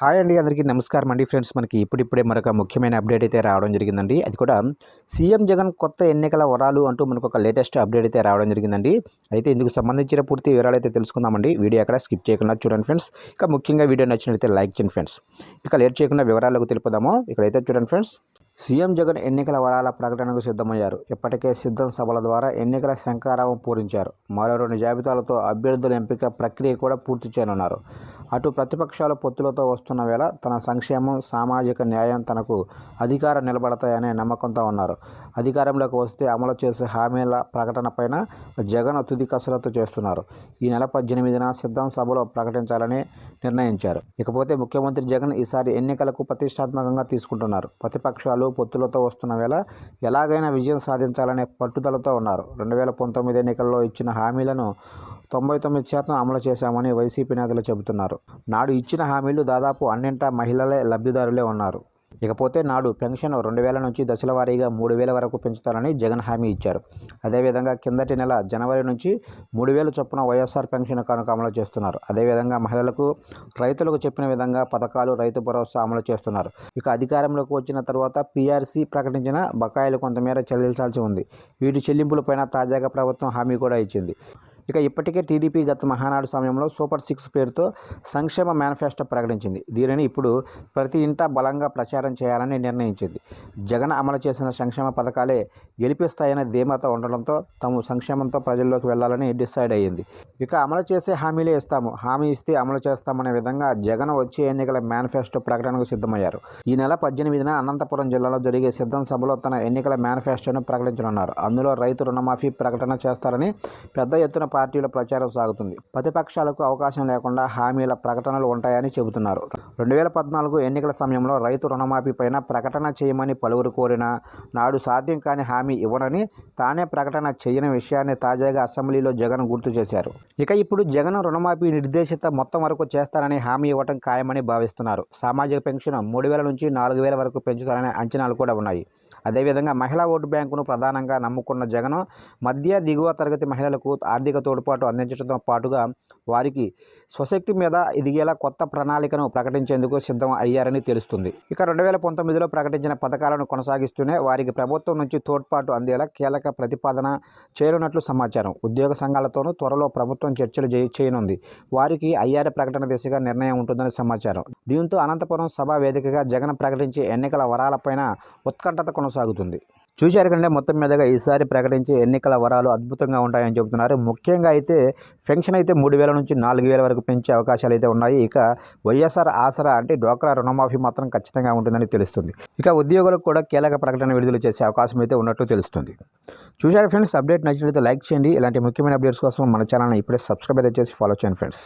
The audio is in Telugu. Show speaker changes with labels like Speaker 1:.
Speaker 1: హాయ్ అండి, అందరికీ నమస్కారం అండి. ఫ్రెండ్స్, మనకి ఇప్పుడిప్పుడే మరొక ముఖ్యమైన అప్డేట్ అయితే రావడం జరిగిందండి. అది కూడా సీఎం జగన్ కొత్త ఎన్నికల వరాలు అంటూ మనకు ఒక లేటెస్ట్ అప్డేట్ అయితే రావడం జరిగిందండి. అయితే ఇందుకు సంబంధించిన పూర్తి వివరాలు అయితే తెలుసుకుందామండి. వీడియో ఎక్కడ స్కిప్ చేయకుండా చూడండి ఫ్రెండ్స్. ఇక ముఖ్యంగా వీడియో నచ్చినట్లయితే లైక్ చేయండి ఫ్రెండ్స్. ఇక లేట్ చేయకుండా వివరాలకు తెలుపుదాము. ఇక్కడైతే చూడండి ఫ్రెండ్స్. సీఎం జగన్ ఎన్నికల వరాల ప్రకటనకు సిద్ధమయ్యారు. ఇప్పటికే సిద్ధం సభల ద్వారా ఎన్నికల శంఖారావం పూరించారు. మరో 2 జాబితాలతో అభ్యర్థుల ఎంపిక ప్రక్రియ కూడా పూర్తి చేయనున్నారు. అటు ప్రతిపక్షాలు పొత్తులతో వస్తున్న వేళ తన సంక్షేమం, సామాజిక న్యాయం తనకు అధికారం నిలబడతాయనే నమ్మకంతో ఉన్నారు. అధికారంలోకి వస్తే అమలు చేసే హామీల ప్రకటనపైన జగన్ తుది కసరత్తు చేస్తున్నారు. ఈ నెల 18న సిద్ధం సభలో ప్రకటించాలని నిర్ణయించారు. ఇకపోతే ముఖ్యమంత్రి జగన్ ఈసారి ఎన్నికలకు ప్రతిష్టాత్మకంగా తీసుకుంటున్నారు. ప్రతిపక్షాలు పొత్తులతో వస్తున్న వేళ ఎలాగైనా విజయం సాధించాలనే పట్టుదలతో ఉన్నారు. 2019 ఎన్నికల్లో ఇచ్చిన హామీలను 99% అమలు చేశామని వైసీపీ నేతలు చెబుతున్నారు. నాడు ఇచ్చిన హామీలు దాదాపు అన్నింటా మహిళలే లబ్ధిదారులే ఉన్నారు. ఇకపోతే నాడు పెన్షన్ 2000 నుంచి దశల వారీగా 3000 వరకు పెంచుతారని జగన్ హామీ ఇచ్చారు. అదేవిధంగా కిందటి నెల జనవరి నుంచి 3000 చొప్పున వైఎస్ఆర్ పెన్షన్ కానుక అమలు చేస్తున్నారు. అదేవిధంగా మహిళలకు, రైతులకు చెప్పిన విధంగా పథకాలు, రైతు భరోసా అమలు చేస్తున్నారు. ఇక అధికారంలోకి వచ్చిన తర్వాత పీఆర్సీ ప్రకటించిన బకాయిలు కొంతమేర చెల్లించాల్సి ఉంది. వీటి చెల్లింపులపైన తాజాగా ప్రభుత్వం హామీ కూడా ఇచ్చింది. ఇక ఇప్పటికే టీడీపీ గత మహానాడు సమయంలో సూపర్ 6 పేరుతో సంక్షేమ మేనిఫెస్టో ప్రకటించింది. దీనిని ఇప్పుడు ప్రతి ఇంటా బలంగా ప్రచారం చేయాలని నిర్ణయించింది. జగన్ అమలు చేసిన సంక్షేమ పథకాలే గెలిపిస్తాయనే ధీమాతో ఉండడంతో తాము సంక్షేమంతో ప్రజల్లోకి వెళ్లాలని డిసైడ్ అయ్యింది. ఇక అమలు చేసే హామీలే ఇస్తాము, హామీ ఇస్తే అమలు చేస్తామనే విధంగా జగన్ వచ్చే ఎన్నికల మేనిఫెస్టో ప్రకటనకు సిద్ధమయ్యారు. ఈ నెల 18న అనంతపురం జిల్లాలో జరిగే సిద్ధం సభలో తన ఎన్నికల మేనిఫెస్టోను ప్రకటించనున్నారు. అందులో రైతు రుణమాఫీ ప్రకటన చేస్తారని పెద్ద ఎత్తున పార్టీల ప్రచారం సాగుతుంది. ప్రతిపక్షాలకు అవకాశం లేకుండా హామీల ప్రకటనలు ఉంటాయని చెబుతున్నారు. 2014 ఎన్నికల సమయంలో రైతు రుణమాఫీ పైన ప్రకటన చేయమని పలువురు కోరినా నాడు సాధ్యం కాని హామీ ఇవ్వనని తానే ప్రకటన చేయని విషయాన్ని తాజాగా అసెంబ్లీలో జగన్ గుర్తు చేశారు. ఇక ఇప్పుడు జగన్ రుణమాఫీ నిర్దేశిత మొత్తం వరకు చేస్తారని హామీ ఇవ్వటం ఖాయమని భావిస్తున్నారు. సామాజిక పెన్షన్ 3000 నుంచి 4000 వరకు పెంచుతారనే అంచనాలు కూడా ఉన్నాయి. అదేవిధంగా మహిళా ఓటు బ్యాంకును ప్రధానంగా నమ్ముకున్న జగన్ మధ్య దిగువ తరగతి మహిళలకు ఆర్థిక తోడ్పాటు అందించడంతో పాటుగా వారికి స్వశక్తి మీద ఎదిగేలా కొత్త ప్రణాళికను ప్రకటించేందుకు సిద్ధం అయ్యారని తెలుస్తుంది. ఇక 2019లో ప్రకటించిన పథకాలను కొనసాగిస్తూనే వారికి ప్రభుత్వం నుంచి తోడ్పాటు అందేలా కీలక ప్రతిపాదన చేయనున్నట్లు సమాచారం. ఉద్యోగ సంఘాలతోనూ త్వరలో ప్రభుత్వం చర్చలు చేయనుంది. వారికి అయ్యార ప్రకటన దిశగా నిర్ణయం ఉంటుందని సమాచారం. దీంతో అనంతపురం సభా వేదికగా జగన్ ప్రకటించే ఎన్నికల వరాలపైన ఉత్కంఠత కొనసాగుతుంది. చూశారు కంటే మొత్తం మీదుగా ఈసారి ప్రకటించే ఎన్నికల వరాలు అద్భుతంగా ఉంటాయని చెబుతున్నారు. ముఖ్యంగా అయితే పెన్షన్ అయితే 3000 నుంచి 4000 వరకు పెంచే అవకాశాలు అయితే ఉన్నాయి. ఇక వైఎస్ఆర్ ఆసరా అంటే డ్వాక్రా రుణమాఫీ మాత్రం ఖచ్చితంగా ఉంటుందని తెలుస్తుంది. ఇక ఉద్యోగులకు కూడా కీలక ప్రకటన విడుదల చేసే అవకాశం అయితే ఉన్నట్టు తెలుస్తుంది. చూశారు ఫ్రెండ్స్, అప్డేట్ నచ్చినట్లయితే లైక్ చేయండి. ఇలాంటి ముఖ్యమైన అప్డేట్స్ కోసం మన ఛానల్ని ఇప్పుడే సబ్స్క్రైబ్ అయితే చేసి ఫాలో చేయండి ఫ్రెండ్స్.